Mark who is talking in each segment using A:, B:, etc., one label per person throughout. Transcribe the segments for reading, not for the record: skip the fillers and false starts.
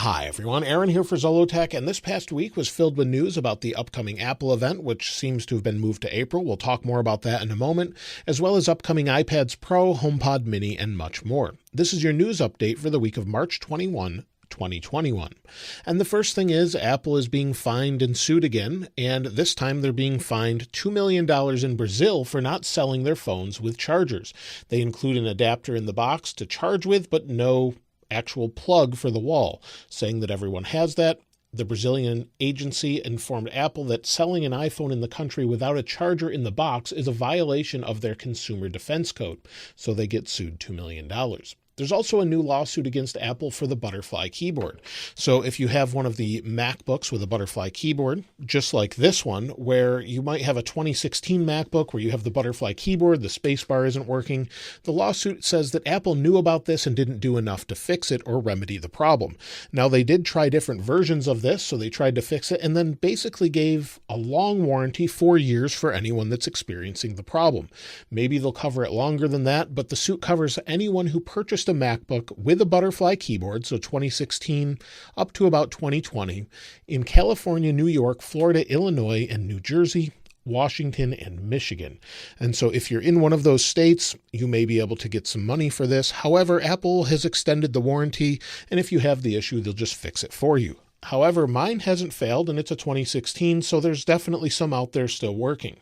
A: Hi everyone, Aaron here for Zollotech, and this past week was filled with news about the upcoming Apple event, which seems to have been moved to April. We'll talk more about that in a moment, as well as upcoming iPads Pro, HomePod Mini, and much more. This is your news update for the week of March 21, 2021. And the first thing is Apple is being fined and sued again, and this time they're being fined $2 million in Brazil for not selling their phones with chargers. They include an adapter in the box to charge with, but no actual plug for the wall, saying that everyone has that. The Brazilian agency informed Apple that selling an iPhone in the country without a charger in the box is a violation of their consumer defense code, so they get sued $2 million. There's also a new lawsuit against Apple for the butterfly keyboard. So if you have one of the MacBooks with a butterfly keyboard, just like this one, where you might have a 2016 MacBook where you have the butterfly keyboard, the spacebar isn't working, the lawsuit says that Apple knew about this and didn't do enough to fix it or remedy the problem. Now, they did try different versions of this, so they tried to fix it and then basically gave a long warranty, 4 years, for anyone that's experiencing the problem. Maybe they'll cover it longer than that, but the suit covers anyone who purchased a MacBook with a butterfly keyboard, so 2016 up to about 2020, in California, New York, Florida, Illinois, and New Jersey, Washington, and Michigan. And so if you're in one of those states, you may be able to get some money for this. However, Apple has extended the warranty, and if you have the issue, they'll just fix it for you. However, mine hasn't failed, and it's a 2016, so there's definitely some out there still working.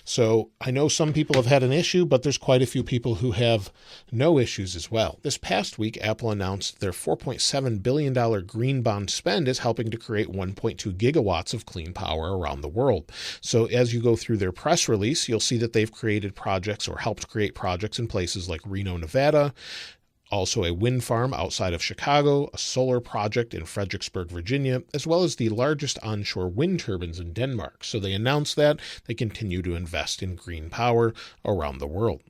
A: So I know some people have had an issue, but there's quite a few people who have no issues as well. This past week, Apple announced their $4.7 billion green bond spend is helping to create 1.2 gigawatts of clean power around the world. So as you go through their press release, you'll see that they've created projects or helped create projects in places like Reno, Nevada, also a wind farm outside of Chicago, a solar project in Fredericksburg, Virginia, as well as the largest onshore wind turbines in Denmark. So they announced that they continue to invest in green power around the world.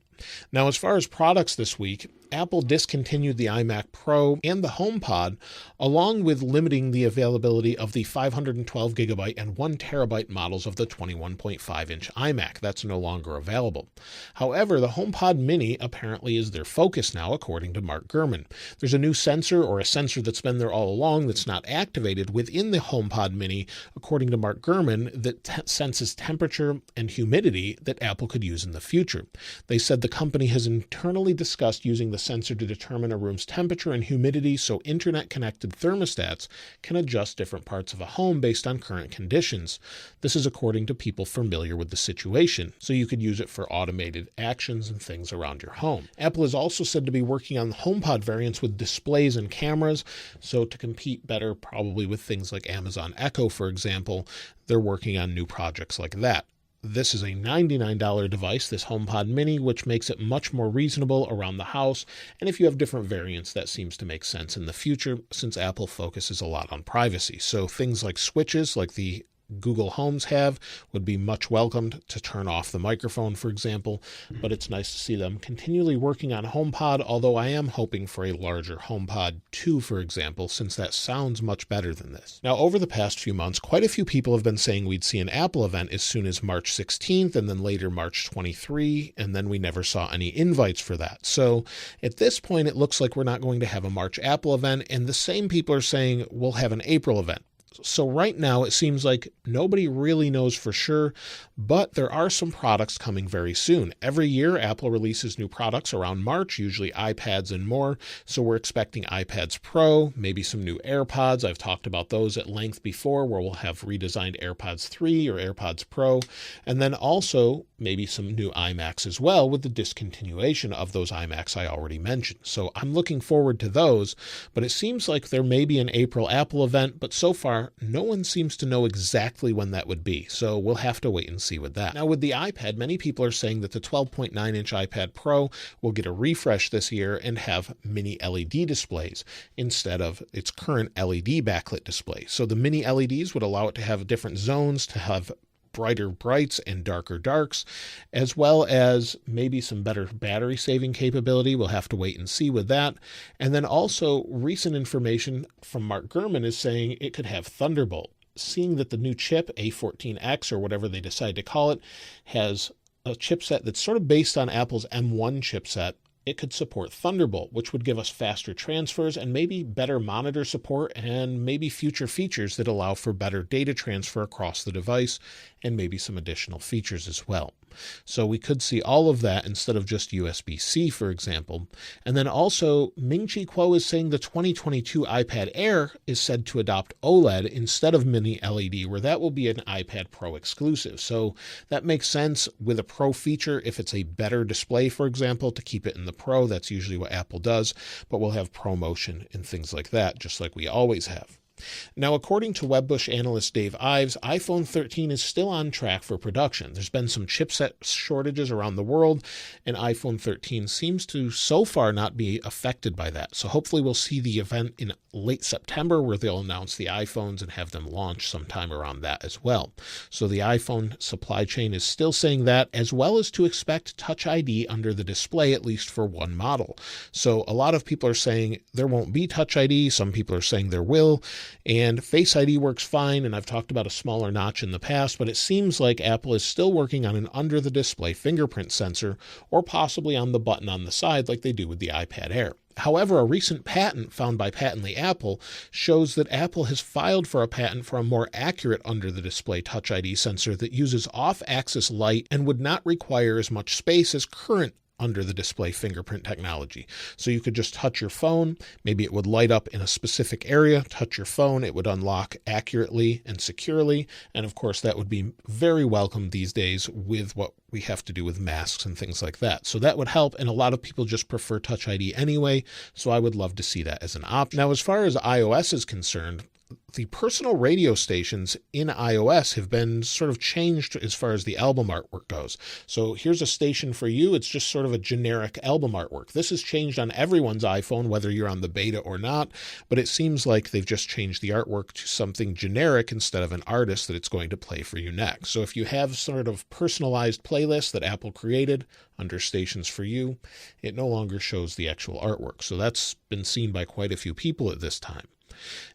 A: Now, as far as products this week, Apple discontinued the iMac Pro and the HomePod, along with limiting the availability of the 512 gigabyte and 1 terabyte models of the 21.5-inch iMac. That's no longer available. However, the HomePod Mini apparently is their focus now, according to Mark Gurman. There's a new sensor, or a sensor that's been there all along that's not activated within the HomePod Mini, according to Mark Gurman, that senses temperature and humidity that Apple could use in the future. They said the company has internally discussed using the sensor to determine a room's temperature and humidity so internet-connected thermostats can adjust different parts of a home based on current conditions. This is according to people familiar with the situation, so you could use it for automated actions and things around your home. Apple is also said to be working on the HomePod variants with displays and cameras, so to compete better probably with things like Amazon Echo, for example, they're working on new projects like that. This is a $99 device, this HomePod Mini, which makes it much more reasonable around the house. And if you have different variants, that seems to make sense in the future, since Apple focuses a lot on privacy. So things like switches, like the Google Homes have, would be much welcomed to turn off the microphone, for example, but it's nice to see them continually working on HomePod, although I am hoping for a larger HomePod 2, for example, since that sounds much better than this. Now, over the past few months, quite a few people have been saying we'd see an Apple event as soon as March 16th, and then later March 23, and then we never saw any invites for that. So at this point, it looks like we're not going to have a March Apple event, and the same people are saying we'll have an April event. So right now, it seems like nobody really knows for sure, but there are some products coming very soon. Every year, Apple releases new products around March, usually iPads and more. So we're expecting iPads Pro, maybe some new AirPods. I've talked about those at length before, where we'll have redesigned AirPods 3 or AirPods Pro, and then also maybe some new iMacs as well, with the discontinuation of those iMacs I already mentioned. So I'm looking forward to those, but it seems like there may be an April Apple event, but so far, no one seems to know exactly when that would be, so we'll have to wait and see with that. Now, with the iPad, many people are saying that the 12.9-inch iPad Pro will get a refresh this year and have mini LED displays instead of its current LED backlit display. So the mini LEDs would allow it to have different zones, to have brighter brights and darker darks, as well as maybe some better battery saving capability. We'll have to wait and see with that. And then also recent information from Mark Gurman is saying it could have Thunderbolt. Seeing that the new chip, A14X or whatever they decide to call it, has a chipset that's sort of based on Apple's M1 chipset, it could support Thunderbolt, which would give us faster transfers and maybe better monitor support and maybe future features that allow for better data transfer across the device and maybe some additional features as well. So we could see all of that instead of just USB-C, for example. And then also, Ming Chi Kuo is saying the 2022 iPad Air is said to adopt OLED instead of mini LED, where that will be an iPad Pro exclusive. So that makes sense with a Pro feature. If it's a better display, for example, to keep it in the Pro, that's usually what Apple does, but we'll have ProMotion and things like that, just like we always have. Now, according to Webush analyst Dave Ives, iPhone 13 is still on track for production. There's been some chipset shortages around the world, and iPhone 13 seems to so far not be affected by that. So hopefully we'll see the event in late September where they'll announce the iPhones and have them launch sometime around that as well. So the iPhone supply chain is still saying that, as well as to expect Touch ID under the display, at least for one model. So a lot of people are saying there won't be Touch ID. Some people are saying there will. And Face ID works fine, and I've talked about a smaller notch in the past, but it seems like Apple is still working on an under-the-display fingerprint sensor, or possibly on the button on the side like they do with the iPad Air. However, a recent patent found by Patently Apple shows that Apple has filed for a patent for a more accurate under-the-display Touch ID sensor that uses off-axis light and would not require as much space as current under the display fingerprint technology. So you could just touch your phone, maybe it would light up in a specific area, touch your phone, it would unlock accurately and securely, and of course that would be very welcome these days with what we have to do with masks and things like that. So that would help, and a lot of people just prefer Touch ID anyway, so I would love to see that as an option. Now, as far as iOS is concerned, the personal radio stations in iOS have been sort of changed as far as the album artwork goes. So here's a station for you. It's just sort of a generic album artwork. This has changed on everyone's iPhone, whether you're on the beta or not, but it seems like they've just changed the artwork to something generic instead of an artist that it's going to play for you next. So if you have sort of personalized playlists that Apple created under stations for you, it no longer shows the actual artwork. So that's been seen by quite a few people at this time.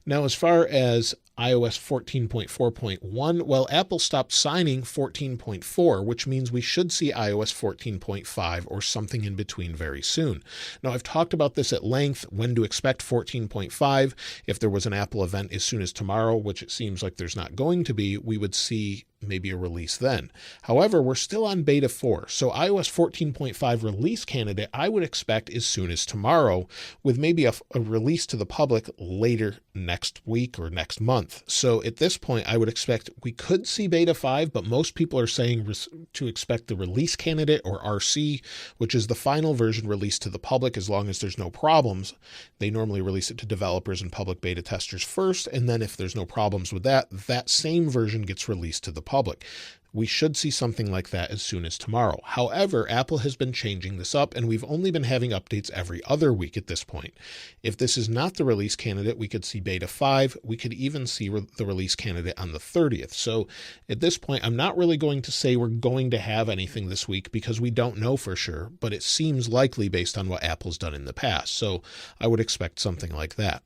A: Now, as far as iOS 14.4.1, well, Apple stopped signing 14.4, which means we should see iOS 14.5 or something in between very soon. Now, I've talked about this at length, when to expect 14.5. If there was an Apple event as soon as tomorrow, which it seems like there's not going to be, we would see maybe a release then. However, we're still on beta 4, so iOS 14.5 release candidate I would expect as soon as tomorrow, with maybe a release to the public later next week or next month. So at this point, I would expect we could see beta 5, but most people are saying to expect the release candidate, or RC, which is the final version released to the public as long as there's no problems. They normally release it to developers and public beta testers first, and then if there's no problems with that, that same version gets released to the public. We should see something like that as soon as tomorrow. However, Apple has been changing this up, and we've only been having updates every other week at this point. If this is not the release candidate, we could see beta 5. We could even see the release candidate on the 30th. So at this point, I'm not really going to say we're going to have anything this week because we don't know for sure, but it seems likely based on what Apple's done in the past. So I would expect something like that.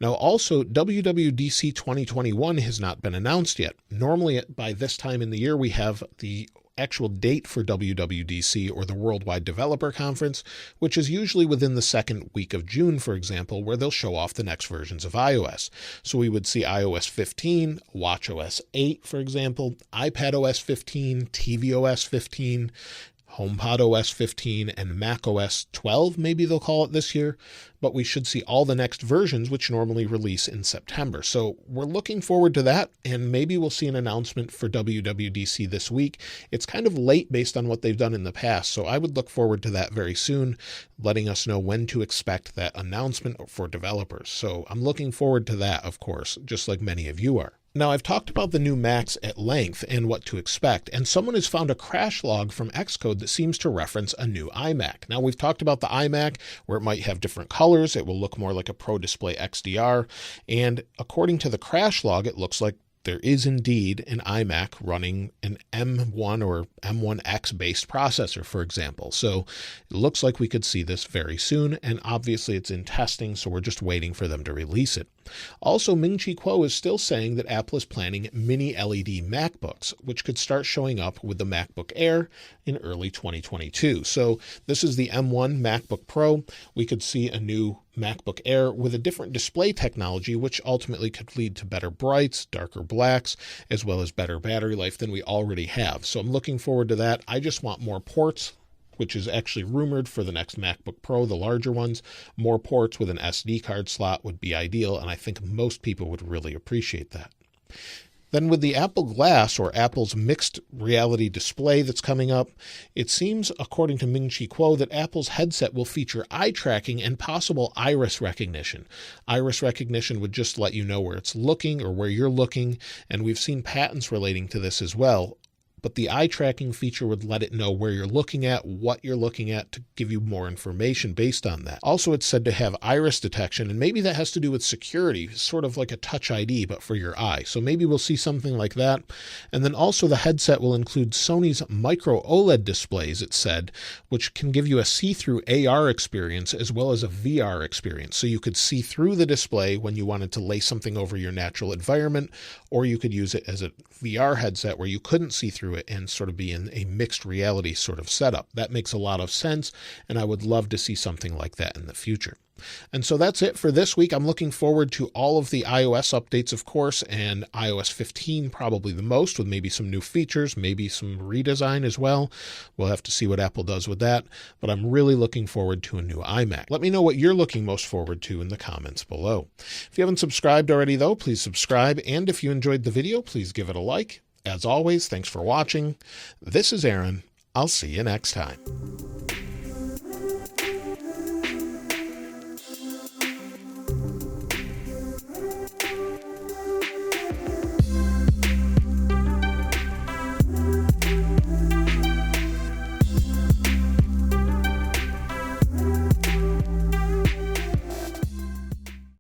A: Now, also, WWDC 2021 has not been announced yet. Normally, by this time in the year, we have the actual date for WWDC, or the Worldwide Developer Conference, which is usually within the second week of June, for example, where they'll show off the next versions of iOS. So we would see iOS 15, watchOS 8, for example, iPadOS 15, tvOS 15, HomePodOS 15, and macOS 12, maybe they'll call it this year, but we should see all the next versions, which normally release in September. So we're looking forward to that, and maybe we'll see an announcement for WWDC this week. It's kind of late based on what they've done in the past, so I would look forward to that very soon, letting us know when to expect that announcement for developers. So I'm looking forward to that, of course, just like many of you are. Now, I've talked about the new Macs at length and what to expect, and someone has found a crash log from Xcode that seems to reference a new iMac. Now, we've talked about the iMac, where it might have different colors. It will look more like a Pro Display XDR, and according to the crash log, it looks like there is indeed an iMac running an M1 or M1X based processor, for example. So it looks like we could see this very soon, and obviously it's in testing, so we're just waiting for them to release it. Also, Ming Chi Kuo is still saying that Apple is planning mini LED MacBooks, which could start showing up with the MacBook Air in early 2022. So this is the M1 MacBook Pro. We could see a new MacBook Air with a different display technology, which ultimately could lead to better brights, darker blacks, as well as better battery life than we already have. So I'm looking forward to that. I just want more ports, which is actually rumored for the next MacBook Pro, the larger ones. More ports with an SD card slot would be ideal, and I think most people would really appreciate that. Then with the Apple Glass, or Apple's mixed reality display that's coming up, it seems, according to Ming Chi Kuo, that Apple's headset will feature eye tracking and possible iris recognition. Iris recognition would just let you know where it's looking or where you're looking, and we've seen patents relating to this as well. But the eye tracking feature would let it know where you're looking at, what you're looking at, to give you more information based on that. Also, it's said to have iris detection, and maybe that has to do with security, sort of like a Touch ID, but for your eye. So maybe we'll see something like that. And then also the headset will include Sony's micro OLED displays, it said, which can give you a see-through AR experience as well as a VR experience. So you could see through the display when you wanted to lay something over your natural environment, or you could use it as a VR headset where you couldn't see through it and sort of be in a mixed reality sort of setup. That makes a lot of sense, and I would love to see something like that in the future. And so that's it for this week. I'm looking forward to all of the iOS updates, of course, and iOS 15 probably the most, with maybe some new features, maybe some redesign as well. We'll have to see what Apple does with that, but I'm really looking forward to a new iMac. Let me know what you're looking most forward to in the comments below. If you haven't subscribed already, though, please subscribe, and if you enjoyed the video, please give it a like. As always, thanks for watching. This is Aaron. I'll see you next time.